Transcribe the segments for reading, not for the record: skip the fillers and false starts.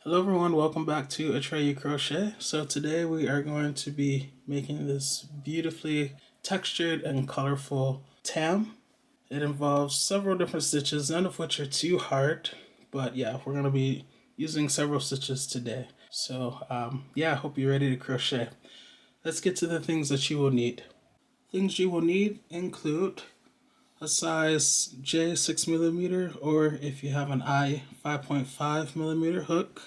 Hello everyone, welcome back to Atreyu Crochet. So today we are going to be making this beautifully textured and colorful tam. It involves several different stitches, none of which are too hard, but yeah, we're going to be using several stitches today. So I hope you're ready to crochet. Let's get to the things that you will need. Things you will need include a size J 6mm, or if you have an I 5.5mm hook,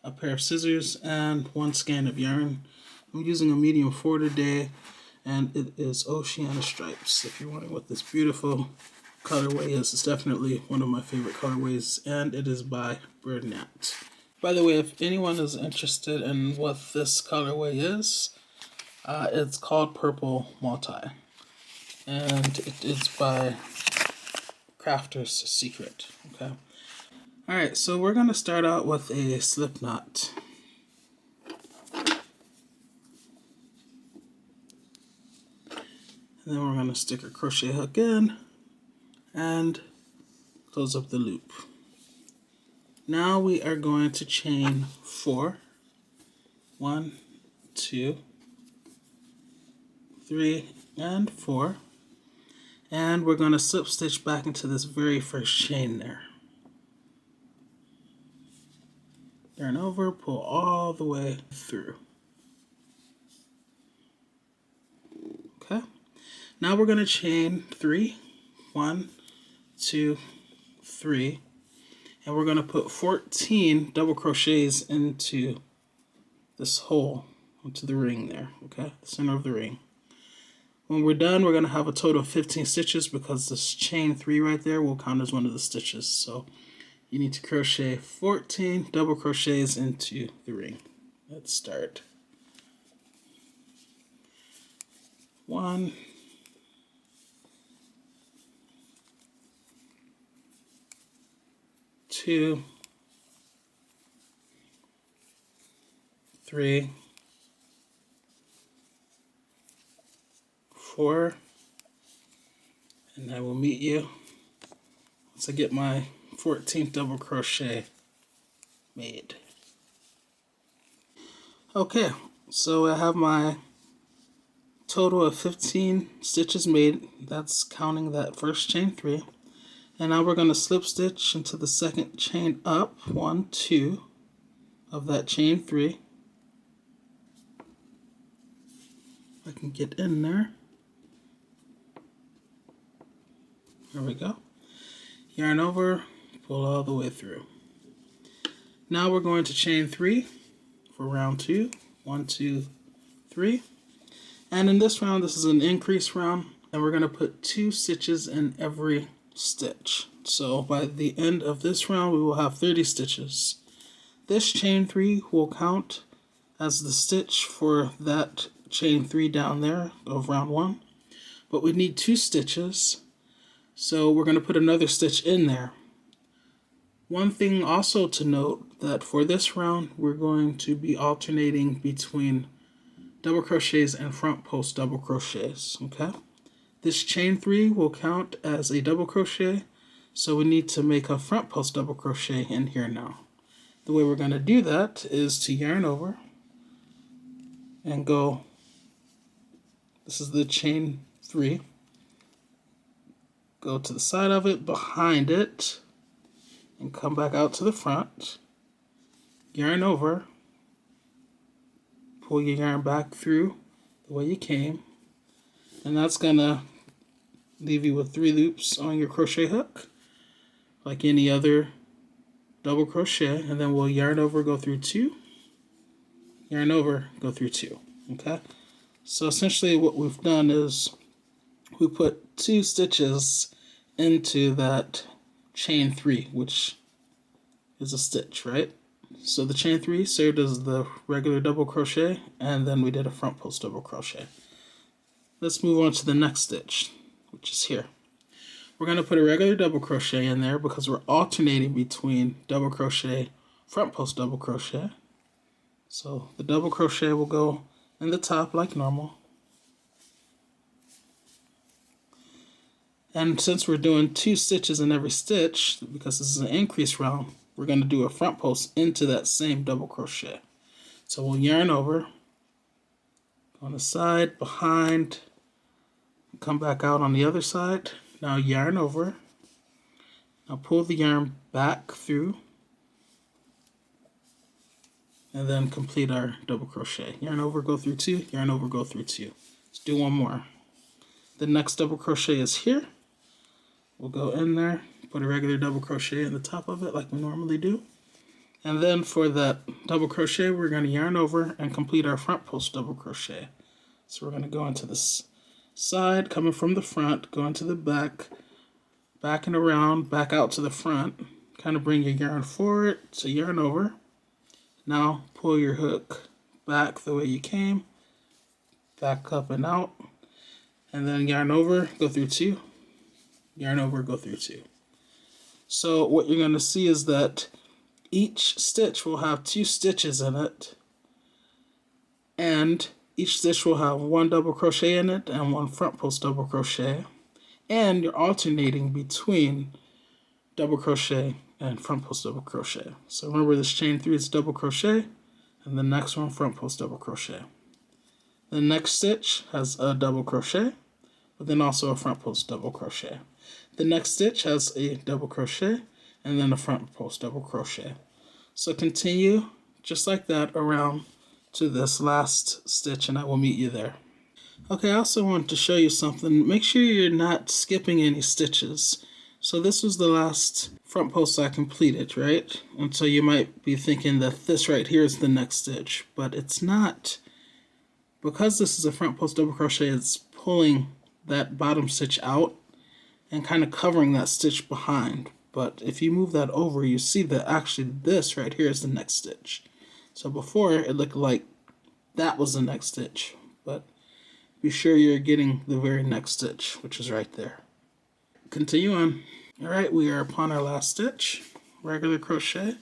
a pair of scissors, and one skein of yarn. I'm using a medium 4 today, and it is Oceana Stripes. If you're wondering what this beautiful colorway is, it's definitely one of my favorite colorways, and it is by Birdnat. By the way, if anyone is interested in what this colorway is, it's called Purple Multi, and it is by Crafter's Secret. Okay. Alright, so we're going to start out with a slip knot. And then we're going to stick a crochet hook in and close up the loop. Now we are going to chain 4. 1, 2, 3, and 4. And we're going to slip stitch back into this very first chain there. Yarn over, pull all the way through. Okay. Now we're going to chain 3. 1, 2, 3. And we're going to put 14 double crochets into this hole, into the ring there, okay? The center of the ring. When we're done, we're going to have a total of 15 stitches because this chain 3 right there will count as one of the stitches. So you need to crochet 14 double crochets into the ring. Let's start. 1, 2, 3, 4, and I will meet you once I get my 14th double crochet made. Okay, so I have my total of 15 stitches made. That's counting that first chain 3. And now we're going to slip stitch into the second chain up, 1, 2 of that chain 3. I can get in there. There we go. Yarn over, pull all the way through. Now we're going to chain 3 for round 2. 1, 2, 3. And in this round, this is an increase round, and we're going to put 2 stitches in every stitch. So by the end of this round, we will have 30 stitches. This chain 3 will count as the stitch for that chain 3 down there of round 1, but we need 2 stitches, so we're going to put another stitch in there. One thing also to note, that for this round we're going to be alternating between double crochets and front post double crochets. Okay, this chain 3 will count as a double crochet, so we need to make a front post double crochet in here now. The way we're going to do that is to yarn over and go, this is the chain 3, go to the side of it, behind it, and come back out to the front, yarn over, pull your yarn back through the way you came, and that's going to leave you with 3 loops on your crochet hook, like any other double crochet, and then we'll yarn over, go through 2, yarn over, go through 2. Okay, so essentially what we've done is we put 2 stitches into that chain 3, which is a stitch, right? So the chain 3 served as the regular double crochet, and then we did a front post double crochet. Let's move on to the next stitch, which is here. We're going to put a regular double crochet in there because we're alternating between double crochet, front post double crochet. So the double crochet will go in the top like normal. And since we're doing 2 stitches in every stitch, because this is an increase round, we're going to do a front post into that same double crochet. So we'll yarn over, on the side, behind, come back out on the other side. Now yarn over. Now pull the yarn back through, and then complete our double crochet. Yarn over, go through 2, yarn over, go through 2. Let's do one more. The next double crochet is here. We'll go in there, put a regular double crochet in the top of it like we normally do. And then for that double crochet, we're going to yarn over and complete our front post double crochet. So we're going to go into this side, coming from the front, go into the back, back and around, back out to the front. Kind of bring your yarn forward, so yarn over. Now pull your hook back the way you came, back up and out, and then yarn over, go through 2, yarn over, go through 2. So what you're going to see is that each stitch will have 2 stitches in it, and each stitch will have 1 double crochet in it and 1 front post double crochet, and you're alternating between double crochet and front post double crochet. So remember, this chain 3 is double crochet, and the next one front post double crochet. The next stitch has a double crochet, but then also a front post double crochet. The next stitch has a double crochet and then a front post double crochet. So continue just like that around to this last stitch, and I will meet you there. Okay, I also want to show you something. Make sure you're not skipping any stitches. So this was the last front post I completed, right? And so you might be thinking that this right here is the next stitch, but it's not. Because this is a front post double crochet, it's pulling that bottom stitch out and kind of covering that stitch behind. But if you move that over, you see that actually this right here is the next stitch. So before it looked like that was the next stitch, but be sure you're getting the very next stitch, which is right there. Continue on. All right, we are upon our last stitch, regular crochet.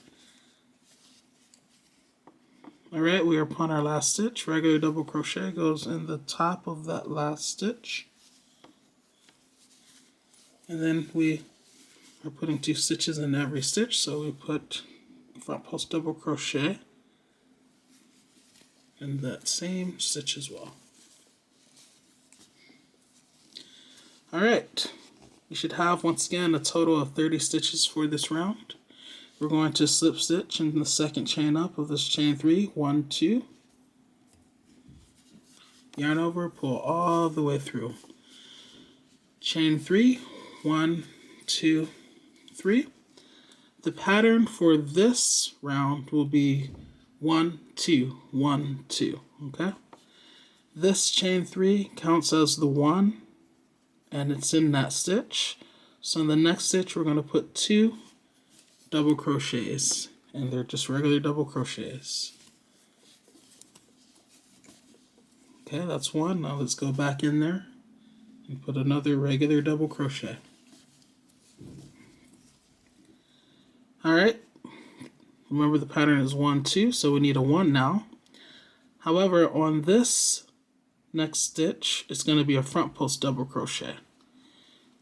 All right, we are upon our last stitch. Regular double crochet goes in the top of that last stitch. And then we are putting 2 stitches in every stitch, so we put front post double crochet in that same stitch as well. All right, you should have, once again, a total of 30 stitches for this round. We're going to slip stitch in the second chain up of this chain 3, 1, 2. Yarn over, pull all the way through. Chain 3, 1, 2, 3. The pattern for this round will be 1, 2, 1, 2. Okay? This chain 3 counts as the 1, and it's in that stitch. So in the next stitch, we're going to put 2 double crochets, and they're just regular double crochets. Okay, that's 1. Now let's go back in there and put another regular double crochet. Alright, remember the pattern is 1, 2, so we need a 1 now. However, on this next stitch, it's going to be a front post double crochet.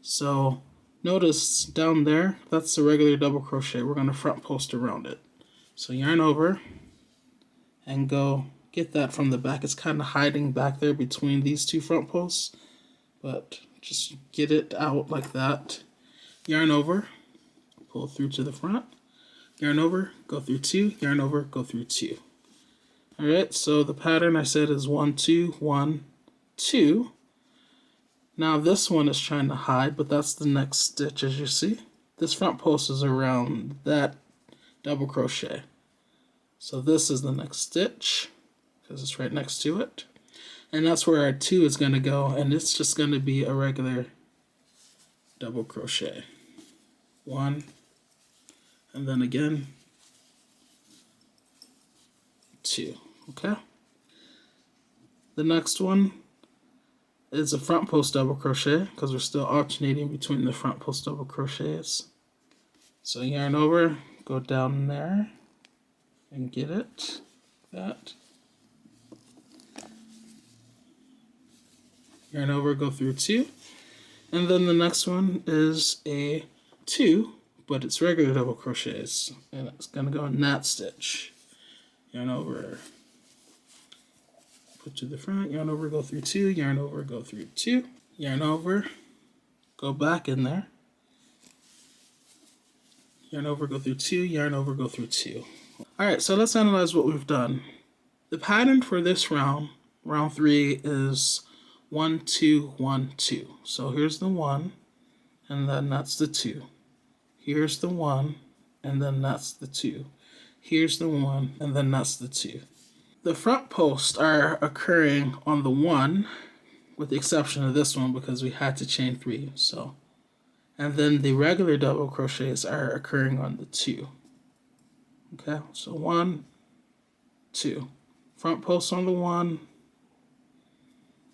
So notice down there, that's the regular double crochet. We're going to front post around it. So yarn over and go get that from the back. It's kind of hiding back there between these 2 front posts, but just get it out like that. Yarn over, pull through to the front, yarn over, go through 2, yarn over, go through 2. Alright, so the pattern I said is 1, 2, 1, 2. Now this one is trying to hide, but that's the next stitch, as you see. This front post is around that double crochet. So this is the next stitch, because it's right next to it. And that's where our 2 is going to go, and it's just going to be a regular double crochet. 1, and then again 2. Okay? The next one is a front post double crochet, because we're still alternating between the front post double crochets. So yarn over, go down there and get it, that. Yarn over, go through 2, and then the next one is a 2 but it's regular double crochets, and it's going to go in that stitch. Yarn over, put to the front, yarn over, go through 2, yarn over, go through 2, yarn over, go back in there, yarn over, go through 2, yarn over, go through 2. Alright, so let's analyze what we've done. The pattern for this round, round 3, is 1, 2, 1, 2. So here's the 1, and then that's the 2. Here's the 1, and then that's the 2. Here's the 1, and then that's the 2. The front posts are occurring on the 1, with the exception of this one because we had to chain 3. So, and then the regular double crochets are occurring on the 2. Okay, so 1, 2. Front post on the 1,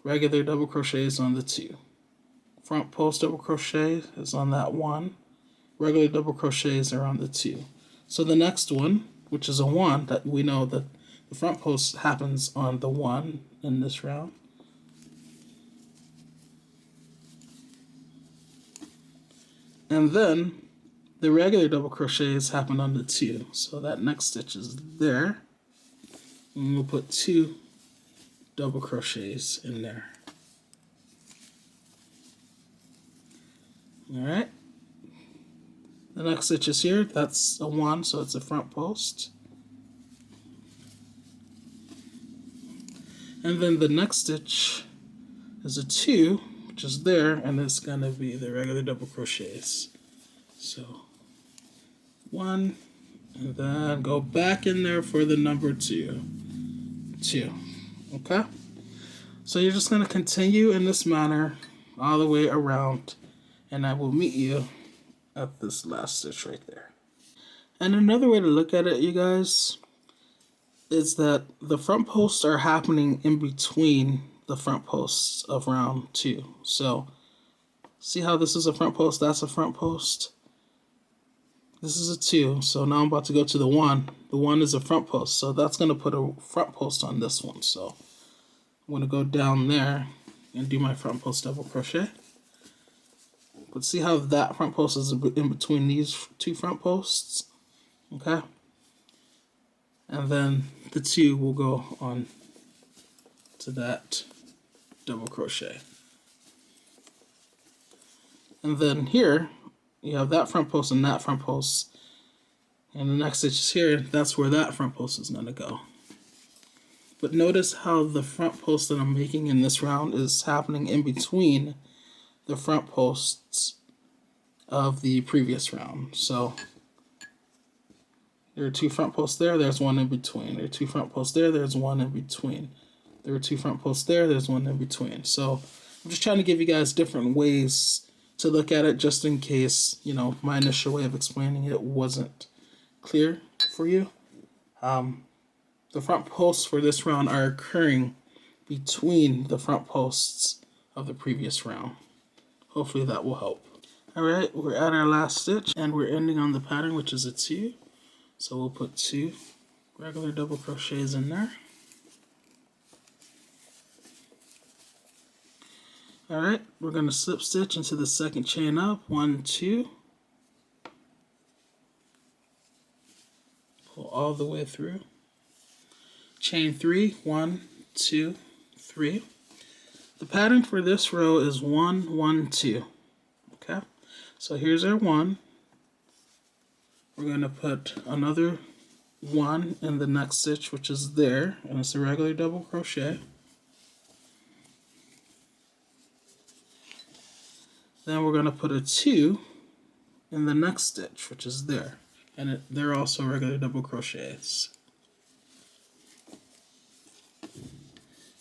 regular double crochets on the 2. Front post double crochet is on that 1. Regular double crochets are on the 2. So the next one, which is a 1, that we know that the front post happens on the 1 in this round. And then the regular double crochets happen on the 2. So that next stitch is there. And we'll put 2 double crochets in there. Alright. The next stitch is here. That's a 1, so it's a front post. And then the next stitch is a 2, which is there, and it's going to be the regular double crochets. So 1, and then go back in there for the number 2. 2. Okay? So you're just going to continue in this manner all the way around, and I will meet you at this last stitch right there. And another way to look at it, you guys, is that the front posts are happening in between the front posts of round 2. So see how this is a front post, that's a front post. This is a 2, so now I'm about to go to the 1. The 1 is a front post, so that's going to put a front post on this one. So I'm going to go down there and do my front post double crochet. But see how that front post is in between these 2 front posts? Okay? And then the 2 will go on to that double crochet. And then here, you have that front post and that front post. And the next stitch is here, that's where that front post is going to go. But notice how the front post that I'm making in this round is happening in between the front posts of the previous round. So there are 2 front posts there, there's 1 in between. There are 2 front posts there, there's 1 in between. There are 2 front posts there, there's 1 in between. So I'm just trying to give you guys different ways to look at it, just in case, you know, my initial way of explaining it wasn't clear for you. The front posts for this round are occurring between the front posts of the previous round. Hopefully that will help. Alright, we're at our last stitch and we're ending on the pattern, which is a 2. So we'll put 2 regular double crochets in there. Alright, we're going to slip stitch into the second chain up. 1, 2. Pull all the way through. Chain 3. 1, 2, 3. The pattern for this row is 1, 1, 2. Okay, so here's our 1. We're going to put another 1 in the next stitch, which is there, and it's a regular double crochet. Then we're going to put a 2 in the next stitch, which is there, and they're also regular double crochets.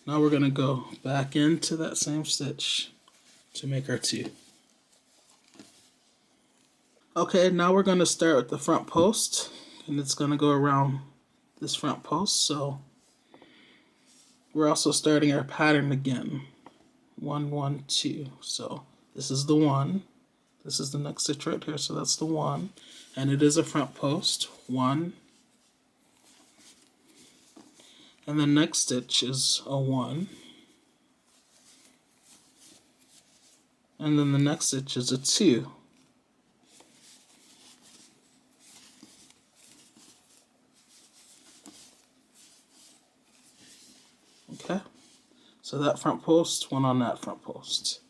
Now we're going to go back into that same stitch to make our 2. Okay, now we're going to start with the front post, and it's going to go around this front post. So we're also starting our pattern again. 1, 1, 2. So this is the 1. This is the next stitch right here, so that's the 1. And it is a front post. 1. And the next stitch is a 1. And then the next stitch is a 2. Okay, so that front post went on that front post.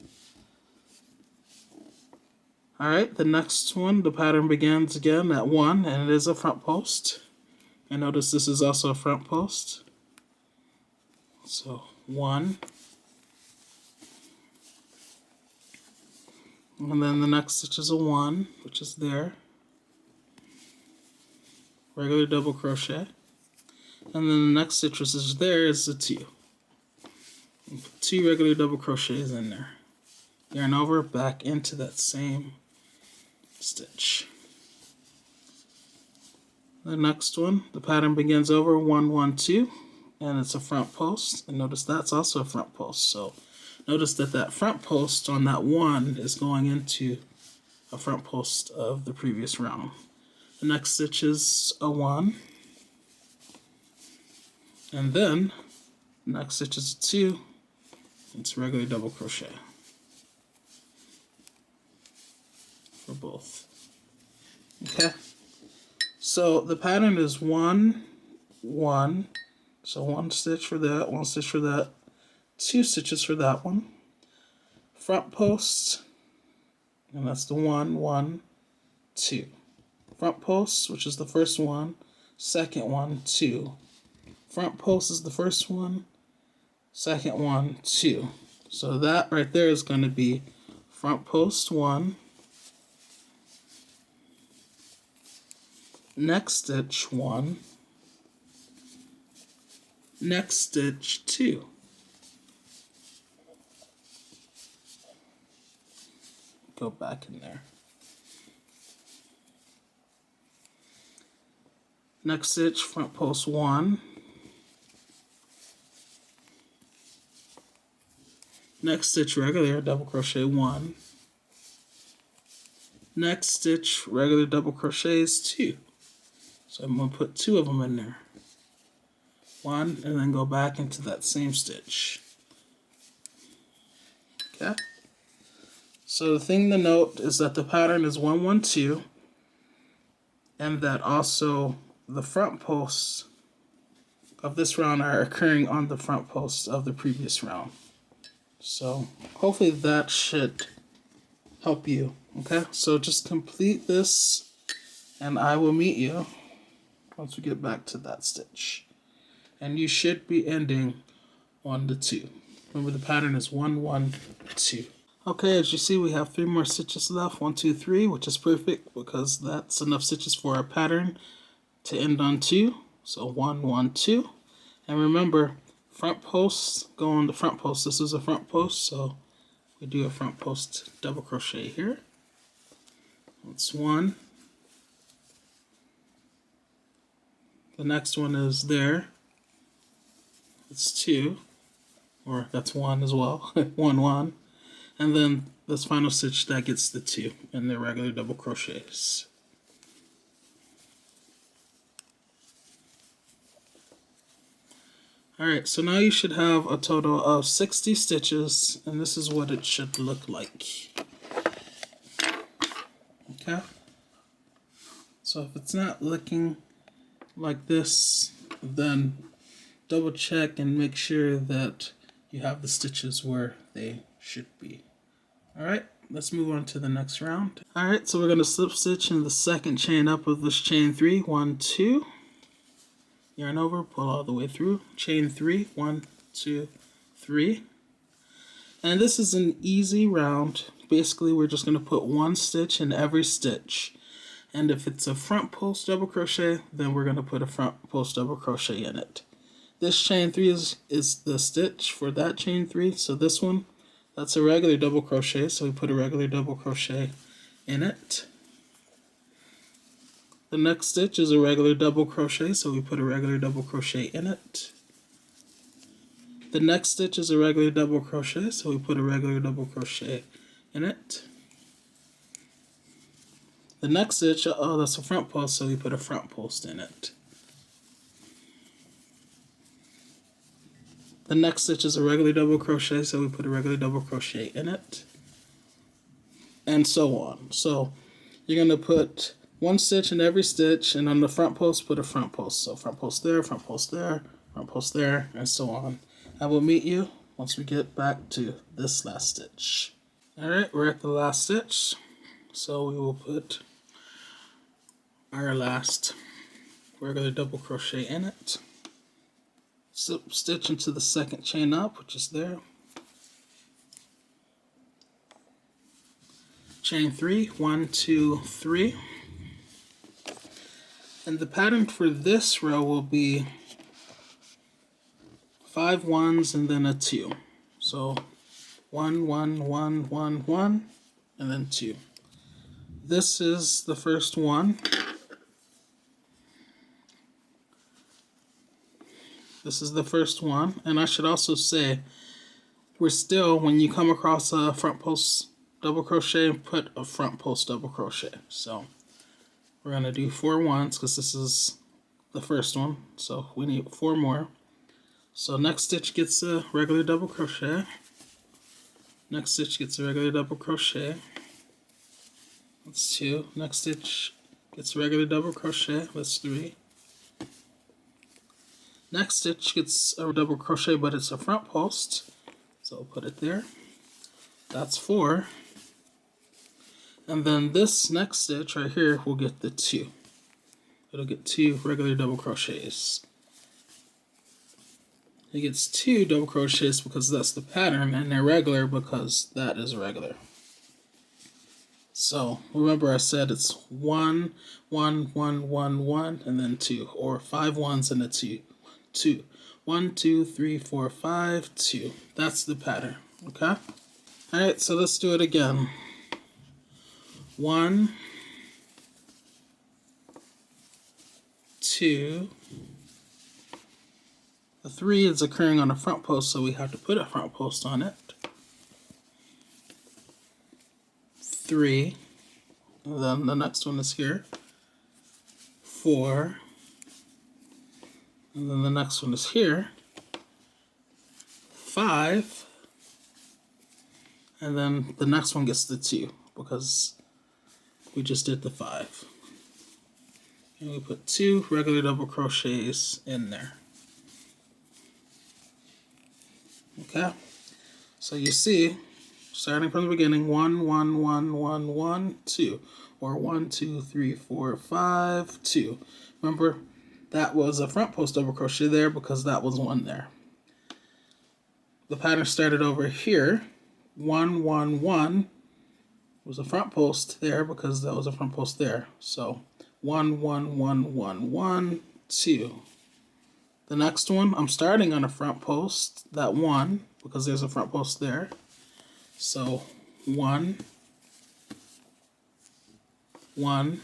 Alright, the next one, the pattern begins again at 1, and it is a front post. And notice this is also a front post. So 1. And then the next stitch is a 1, which is there. Regular double crochet. And then the next stitch, which is there, is a 2. And put 2 regular double crochets in there. Yarn over, back into that same stitch. The next one, the pattern begins over 1, 1, 2, and it's a front post. And notice that's also a front post. So notice that that front post on that 1 is going into a front post of the previous round. The next stitch is a 1, and then the next stitch is a 2. It's regular double crochet for both. Okay, so the pattern is 1, 1, so 1 stitch for that, 1 stitch for that, 2 stitches for that one, front post, and that's the 1, 1, 2. Front post, which is the first one, second one, 2. Front post is the first one, second one, 2. So that right there is going to be front post 1, next stitch 1, next stitch 2. Go back in there. Next stitch, front post 1. Next stitch, regular double crochet 1. Next stitch, regular double crochets 2. So I'm going to put 2 of them in there. 1, and then go back into that same stitch. Okay. So the thing to note is that the pattern is 1, 1, 2, and that also the front posts of this round are occurring on the front posts of the previous round. So hopefully that should help you. Okay, so just complete this, and I will meet you once we get back to that stitch. And you should be ending on the 2. Remember, the pattern is 1, 1, 2. Okay, as you see, we have 3 more stitches left. 1, 2, 3, which is perfect because that's enough stitches for our pattern to end on 2. So 1, 1, 2. And remember, front posts go on the front post. This is a front post, so we do a front post double crochet here. That's 1. The next one is there. It's 2, or that's 1 as well. 1, 1. And then this final stitch, that gets the 2 in the regular double crochets. Alright, so now you should have a total of 60 stitches, and this is what it should look like. Okay? So if it's not looking like this, then double check and make sure that you have the stitches where they should be. Alright, let's move on to the next round. Alright, so we're going to slip stitch in the second chain up of this chain 3, 1, 2. Yarn over, pull all the way through, chain 3, 1, 2, 3. And this is an easy round. Basically, we're just going to put 1 stitch in every stitch. And if it's a front post double crochet, then we're going to put a front post double crochet in it. This chain 3 is the stitch for that chain 3. So this one, that's a regular double crochet, so we put a regular double crochet in it. The next stitch is a regular double crochet, so we put a regular double crochet in it. The next stitch is a regular double crochet, so we put a regular double crochet in it. The next stitch, oh, that's a front post, so we put a front post in it. The next stitch is a regular double crochet, so we put a regular double crochet in it. And so on. So you're going to put 1 stitch in every stitch, and on the front post, put a front post. So front post there, front post there, front post there, and so on. I will meet you once we get back to this last stitch. Alright, we're at the last stitch, so we will put our last regular double crochet in it. Slip stitch into the second chain up, which is there. Chain 3, 1, 2, 3. And the pattern for this row will be 5 ones and then a 2. So 1, 1, 1, 1, 1, and then 2. This is the first one. This is the first one, and I should also say, we're still, when you come across a front post double crochet, put a front post double crochet. So we're going to do 4 ones because this is the first one, so we need 4 more. So next stitch gets a regular double crochet. Next stitch gets a regular double crochet. That's 2. Next stitch gets a regular double crochet. That's 3. Next stitch gets a double crochet, but it's a front post, so I'll put it there. That's 4. And then this next stitch right here will get the 2. It'll get 2 regular double crochets. It gets 2 double crochets because that's the pattern, and irregular because that is regular. So remember I said it's 1, 1, 1, 1, 1, and then 2, or 5 ones and a 2. 2. 1, 2, 3, 4, 5, 2. That's the pattern. Okay? Alright, so let's do it again. 1, 2. The 3 is occurring on a front post, so we have to put a front post on it. 3. And then the next one is here. 4. And then the next one is here. 5. And then the next one gets the 2 because we just did the 5. And we put 2 regular double crochets in there. Okay? So you see, starting from the beginning, 1, 1, 1, 1, 1, 2. Or 1, 2, 3, 4, 5, 2. Remember, that was a front post double crochet there because that was 1 there. The pattern started over here. 1, 1, 1 was a front post there because that was a front post there. So 1, 1, 1, 1, 1, 2. The next one, I'm starting on a front post, that 1, because there's a front post there. So 1, 1,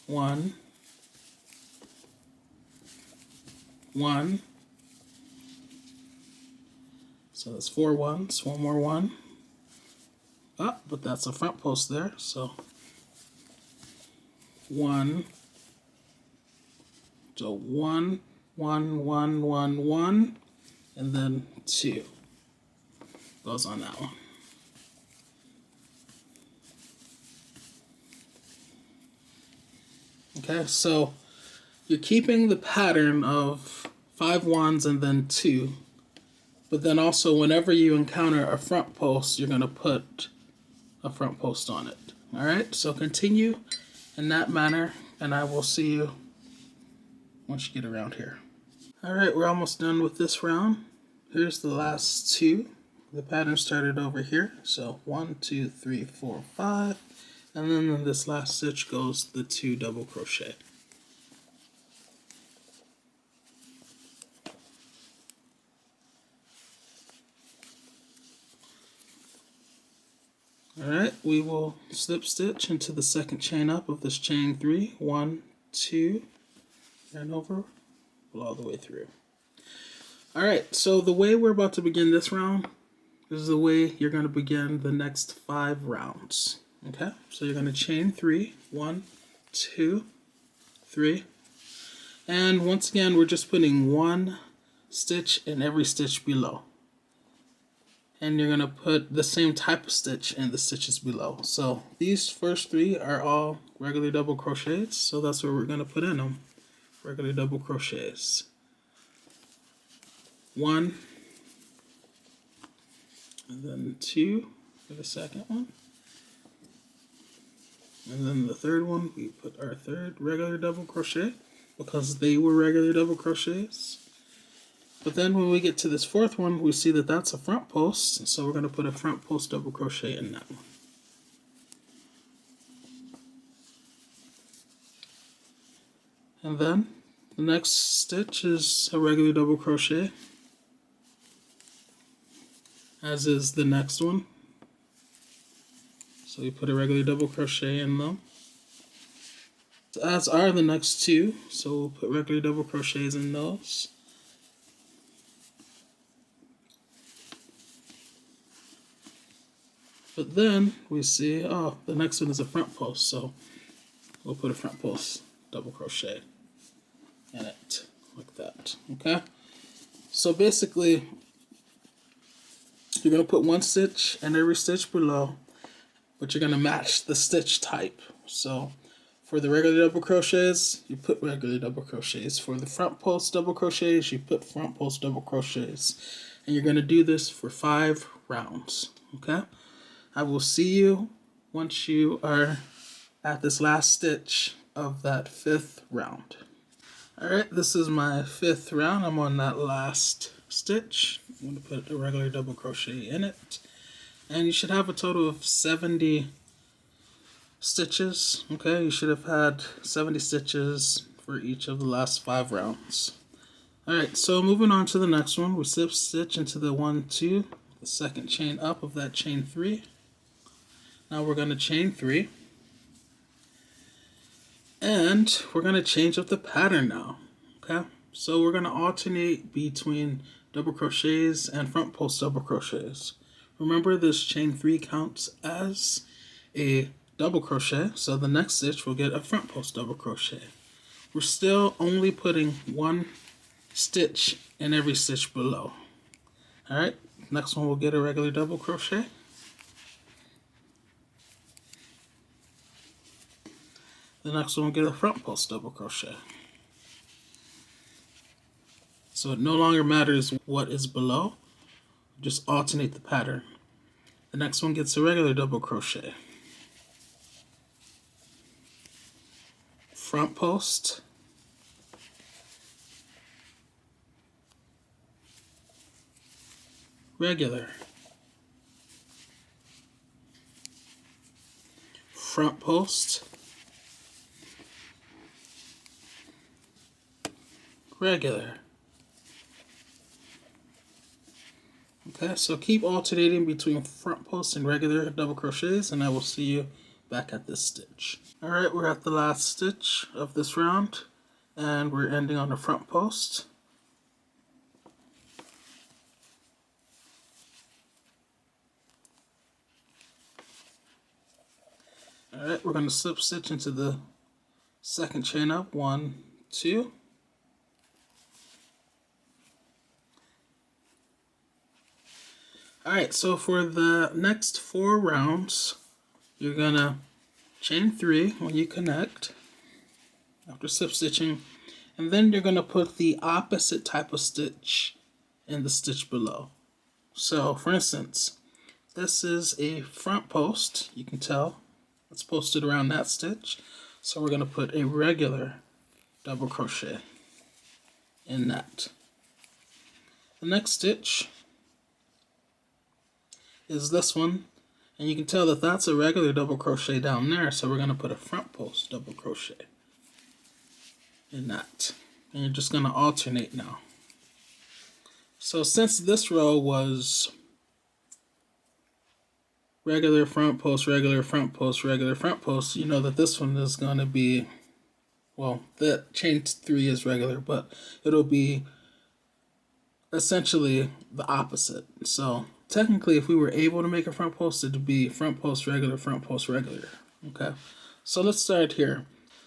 1, 1. So that's 4 ones, 1 more 1. Ah, but that's a front post there, so 1. So 1, 1, 1, 1, 1, and then 2 goes on that one. Okay, so you're keeping the pattern of 5 ones and then 2, but then also whenever you encounter a front post, you're going to put a front post on it. All right, so continue in that manner, and I will see you once you get around here. All right, we're almost done with this round. Here's the last 2. The pattern started over here, so 1, 2, 3, 4, 5, and then in this last stitch goes the 2 double crochet. Alright, we will slip stitch into the second chain up of this chain 3. 1, 2, and over, pull all the way through. Alright, so the way we're about to begin this round is the way you're going to begin the next 5 rounds. Okay, so you're going to chain 3. 1, 2, 3. And once again, we're just putting 1 stitch in every stitch below. And you're going to put the same type of stitch in the stitches below. So these first 3 are all regular double crochets, so that's what we're going to put in them. Regular double crochets. 1, and then 2 for the second one. And then the third one, we put our third regular double crochet because they were regular double crochets. But then when we get to this fourth one, we see that that's a front post, so we're going to put a front post double crochet in that one. And then the next stitch is a regular double crochet, as is the next one. So we put a regular double crochet in them, as are the next two, so we'll put regular double crochets in those. But then we see, oh, the next one is a front post, so we'll put a front post double crochet in it, like that, okay? So basically, you're going to put one stitch in every stitch below, but you're going to match the stitch type. So for the regular double crochets, you put regular double crochets. For the front post double crochets, you put front post double crochets. And you're going to do this for 5 rounds, okay? I will see you once you are at this last stitch of that 5th round. Alright, this is my 5th round. I'm on that last stitch. I'm going to put a regular double crochet in it. And you should have a total of 70 stitches. Okay, you should have had 70 stitches for each of the last 5 rounds. Alright, so moving on to the next one, we slip stitch into the 1, 2, the second chain up of that chain 3. Now we're going to chain 3. And we're going to change up the pattern now. Okay, so we're going to alternate between double crochets and front post double crochets. Remember, this chain 3 counts as a double crochet, so the next stitch will get a front post double crochet. We're still only putting 1 stitch in every stitch below. Alright, next one will get a regular double crochet. The next one will get a front post double crochet. So it no longer matters what is below, just alternate the pattern. The next one gets a regular double crochet. Front post. Regular. Front post. Regular. Okay, so keep alternating between front post and regular double crochets, and I will see you back at this stitch. Alright, we're at the last stitch of this round, and we're ending on the front post. Alright, we're going to slip stitch into the second chain up, 1, 2. Alright, so for the next 4 rounds, you're going to chain 3 when you connect, after slip stitching, and then you're going to put the opposite type of stitch in the stitch below. So, for instance, this is a front post, you can tell, it's posted around that stitch, so we're going to put a regular double crochet in that. The next stitch is this one, and you can tell that that's a regular double crochet down there, so we're going to put a front post double crochet in that. And you're just going to alternate now. So since this row was regular front post, regular front post, regular front post, you know that this one is going to be, well, the chain 3 is regular, but it'll be essentially the opposite. So technically, if we were able to make a front post, it would be front post regular, front post regular. Okay, so let's start here.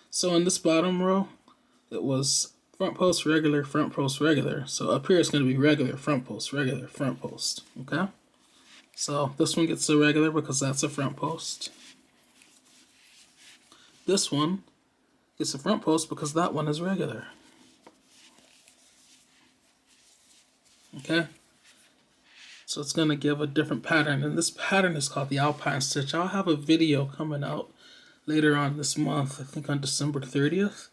So in this bottom row, it was front post regular, front post regular. So up here it's going to be regular, front post, regular, front post. Okay, so this one gets a regular because that's a front post. This one gets a front post because that one is regular. Okay, so it's going to give a different pattern, and this pattern is called the alpine stitch. I'll have a video coming out later on this month, I think on December 30th.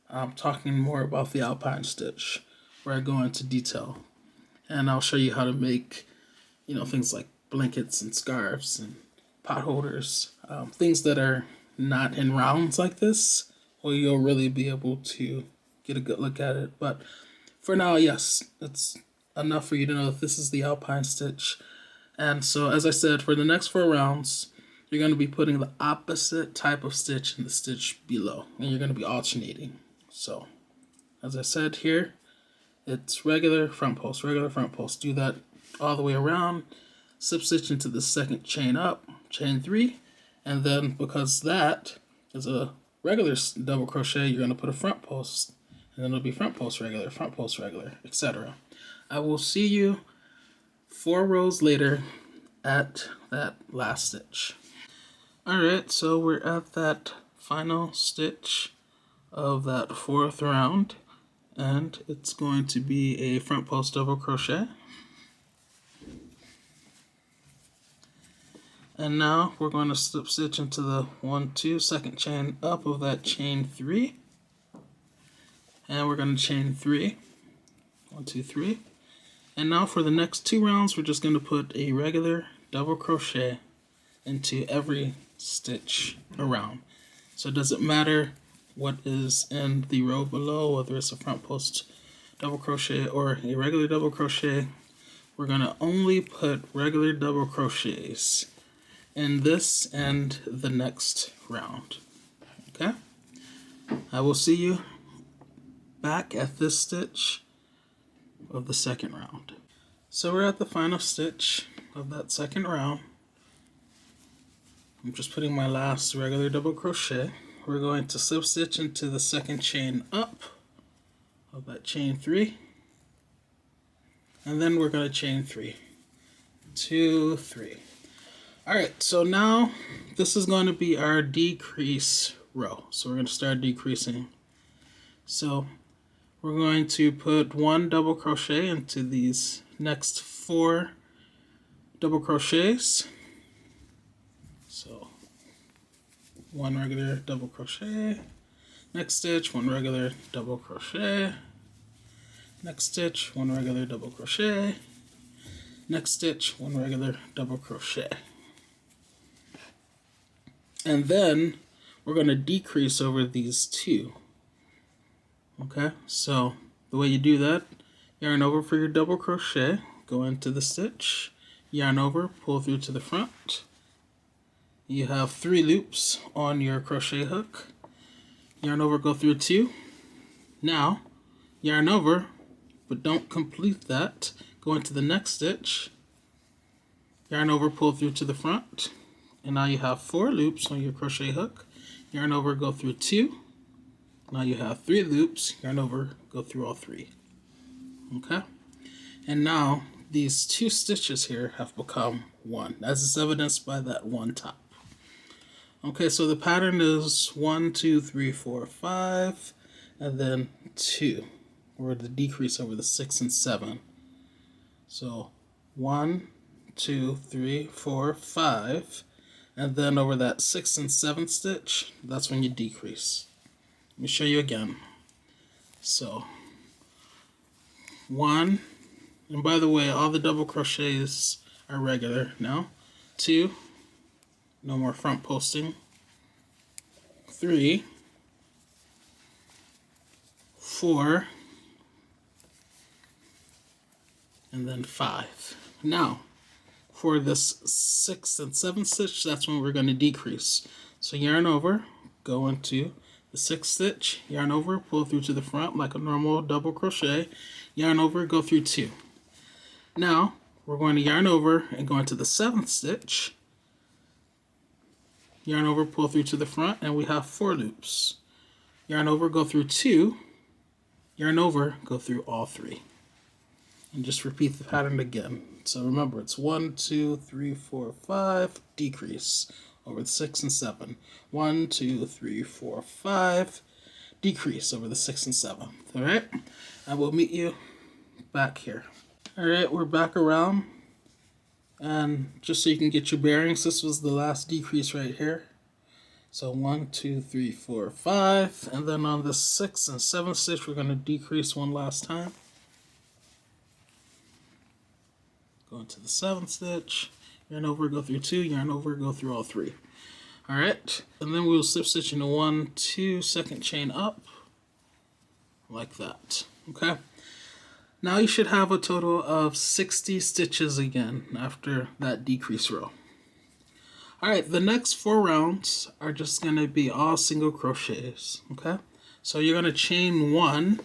I'm talking more about the alpine stitch, where I go into detail, and I'll show you how to make, you know, things like blankets and scarves and pot holders, things that are not in rounds like this, or you'll really be able to get a good look at it. But for now, yes, it's enough for you to know that this is the alpine stitch. And so, as I said, for the next 4 rounds, you're going to be putting the opposite type of stitch in the stitch below, and you're going to be alternating. So, as I said here, it's regular front post, regular front post. Do that all the way around. Slip stitch into the second chain up, chain 3, and then because that is a regular double crochet, you're going to put a front post, and then it'll be front post, regular, etc. I will see you 4 rows later at that last stitch. Alright, so we're at that final stitch of that 4th round, and it's going to be a front post double crochet. And now we're going to slip stitch into the 1, 2, second chain up of that chain 3, and we're going to chain 3, 1, 2, 3. And now for the next 2 rounds, we're just going to put a regular double crochet into every stitch around. So it doesn't matter what is in the row below, whether it's a front post double crochet or a regular double crochet. We're going to only put regular double crochets in this and the next round. Okay? I will see you back at this stitch of the second round. So we're at the final stitch of that second round. I'm just putting my last regular double crochet. We're going to slip stitch into the second chain up of that chain 3, and then we're going to chain 3, 2, 3. Alright, so now this is going to be our decrease row. So we're going to start decreasing. So we're going to put 1 double crochet into these next 4 double crochets. So 1 regular double crochet, next stitch 1 regular double crochet, next stitch 1 regular double crochet, next stitch 1 regular double crochet. And then we're going to decrease over these 2. Okay, so the way you do that, yarn over for your double crochet, go into the stitch, yarn over, pull through to the front. You have 3 loops on your crochet hook. Yarn over, go through 2. Now, yarn over, but don't complete that. Go into the next stitch, yarn over, pull through to the front. And now you have 4 loops on your crochet hook. Yarn over, go through 2. Now you have 3 loops. Yarn over, go through all 3. Okay? And now these 2 stitches here have become 1, as is evidenced by that 1 top. Okay, so the pattern is 1, 2, 3, 4, 5, and then 2. Or the decrease over the 6 and 7. So 1, 2, 3, 4, 5. And then over that 6th and 7th stitch, that's when you decrease. Let me show you again. So 1, and by the way, all the double crochets are regular now. 2, no more front posting. 3, 4, and then 5. Now, for this 6th and 7th stitch, that's when we're going to decrease. So yarn over, go into the 6th stitch, yarn over, pull through to the front like a normal double crochet, yarn over, go through 2. Now, we're going to yarn over and go into the 7th stitch, yarn over, pull through to the front, and we have 4 loops. Yarn over, go through 2, yarn over, go through all 3. And just repeat the pattern again. So remember, it's 1, 2, 3, 4, 5, decrease over the 6 and 7. 1, 2, 3, 4, 5, decrease over the 6th and 7th. All right? I will meet you back here. Alright, we're back around, and just so you can get your bearings, this was the last decrease right here. So 1, 2, 3, 4, 5, and then on the 6th and 7th stitch we're going to decrease one last time. Go into the 7th stitch, yarn over, go through 2, yarn over, go through all 3. Alright, and then we'll slip stitch into 1, 2, second chain up, like that. Okay, now you should have a total of 60 stitches again after that decrease row. Alright, the next 4 rounds are just going to be all single crochets. Okay, so you're going to chain 1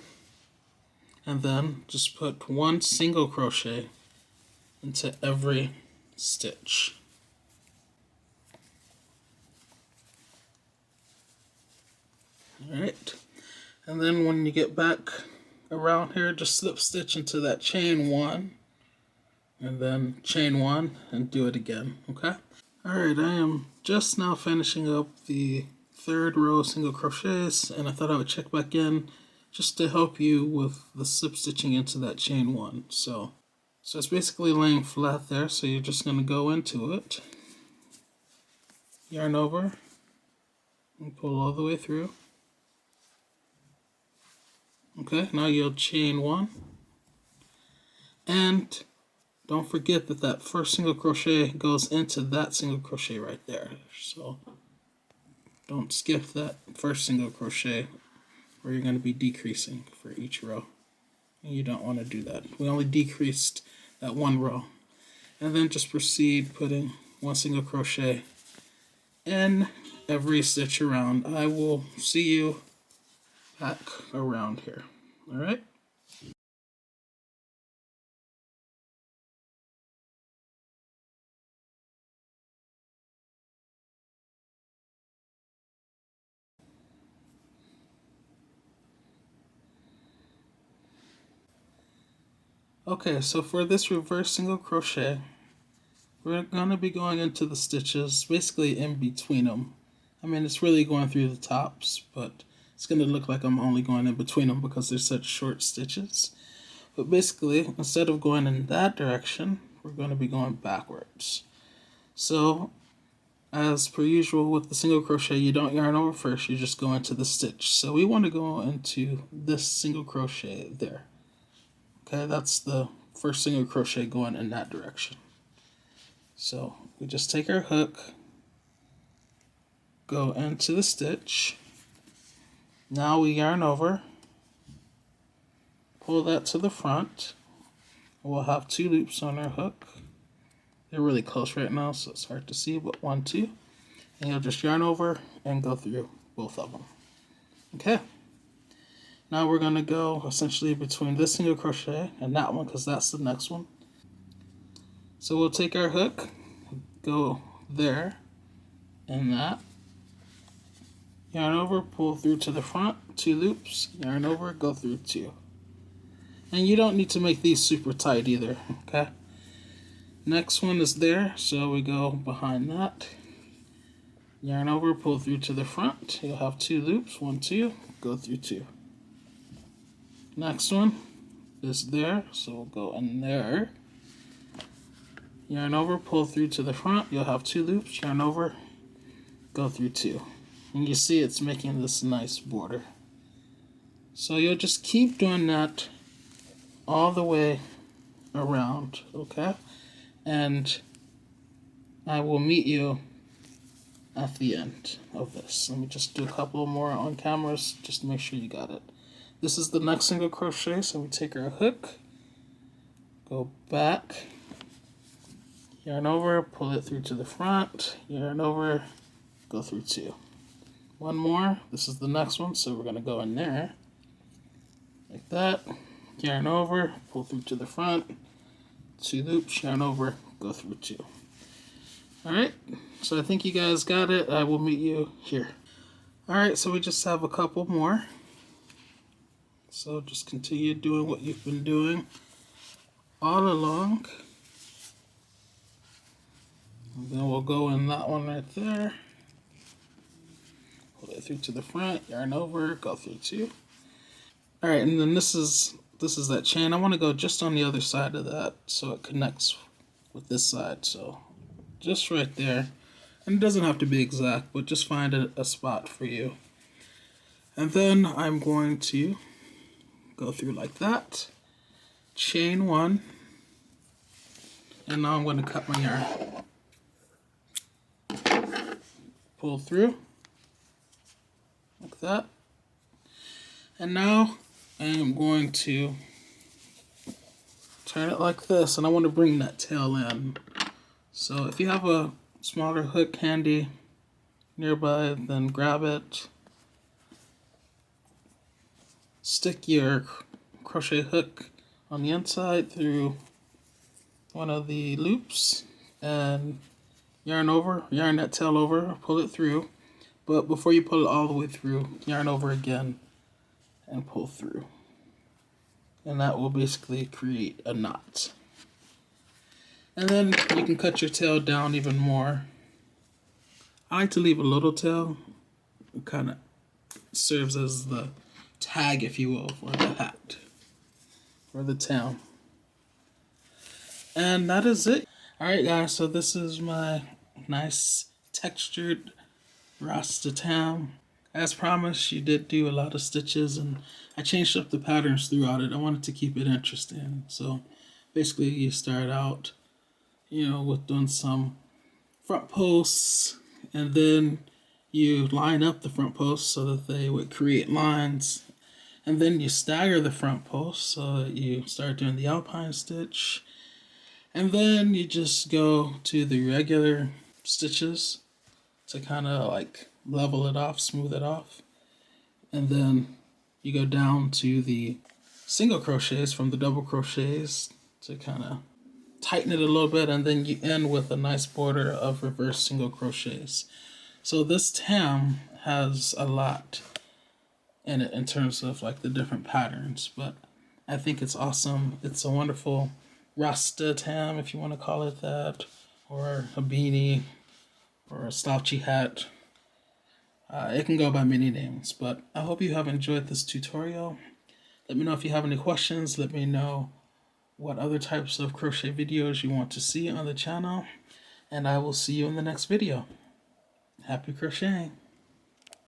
and then just put 1 single crochet into every stitch. Alright, and then when you get back around here, just slip stitch into that chain 1 and then chain 1 and do it again. Okay, alright, I am just now finishing up the 3rd row of single crochets, and I thought I would check back in just to help you with the slip stitching into that chain 1. So it's basically laying flat there, so you're just going to go into it, yarn over, and pull all the way through. Okay, now you'll chain 1, and don't forget that that first single crochet goes into that single crochet right there. So don't skip that first single crochet where you're going to be decreasing for each row. And you don't want to do that. We only decreased that 1 row. And then just proceed putting 1 single crochet in every stitch around. I will see you back around here. Alright? Okay, so for this reverse single crochet, we're going to be going into the stitches basically in between them. I mean, it's really going through the tops, but it's going to look like I'm only going in between them because they're such short stitches. But basically, instead of going in that direction, we're going to be going backwards. So, as per usual with the single crochet, you don't yarn over first, you just go into the stitch. So we want to go into this single crochet there. Okay, that's the first single crochet going in that direction. So we just take our hook, go into the stitch. Now we yarn over, pull that to the front. We'll have 2 loops on our hook. They're really close right now, so it's hard to see, but 1, 2. And you'll just yarn over and go through both of them. Okay. Now we're going to go essentially between this single crochet and that one because that's the next one. So we'll take our hook, go there and that. Yarn over, pull through to the front, 2 loops, yarn over, go through 2. And you don't need to make these super tight either, okay? Next one is there, so we go behind that. Yarn over, pull through to the front. You'll have 2 loops, 1, 2, go through 2. Next one is there, so we'll go in there. Yarn over, pull through to the front. You'll have 2 loops, yarn over, go through 2. And you see it's making this nice border. So you'll just keep doing that all the way around, okay? And I will meet you at the end of this. Let me just do a couple more on cameras just to make sure you got it. This is the next single crochet, so we take our hook, go back, yarn over, pull it through to the front, yarn over, go through 2. One more. This is the next one, so we're going to go in there like that. Yarn over, pull through to the front, 2 loops, yarn over, go through 2. Alright, so I think you guys got it. I will meet you here. Alright, so we just have a couple more. So just continue doing what you've been doing all along. And then we'll go in that one right there. Pull it through to the front, yarn over, go through 2. Alright, and then this is this is that chain. I want to go just on the other side of that so it connects with this side. So just right there. And it doesn't have to be exact, but just find a spot for you. And then I'm going to go through like that. Chain 1. And now I'm going to cut my yarn. Pull through. Like that. And now I am going to turn it like this, and I want to bring that tail in. So if you have a smaller hook handy nearby, then grab it. Stick your crochet hook on the inside through one of the loops and yarn that tail over, pull it through. But before you pull it all the way through, yarn over again and pull through. And that will basically create a knot. And then you can cut your tail down even more. I like to leave a little tail. It kind of serves as the tag, if you will, for the hat or the tam. And that is it. Alright guys, so this is my nice textured rasta tam. As promised, she did do a lot of stitches, and I changed up the patterns throughout it. I wanted to keep it interesting. So basically you start out, with doing some front posts, and then you line up the front posts so that they would create lines. And then you stagger the front posts so that you start doing the alpine stitch. And then you just go to the regular stitches to kind of like level it off, smooth it off. And then you go down to the single crochets from the double crochets to kind of tighten it a little bit, and then you end with a nice border of reverse single crochets. So this tam has a lot in it in terms of like the different patterns, but I think it's awesome. It's a wonderful rasta tam, if you want to call it that, or a beanie, or a slouchy hat. It can go by many names, but I hope you have enjoyed this tutorial. Let me know if you have any questions. Let me know what other types of crochet videos you want to see on the channel, and I will see you in the next video. Happy crocheting!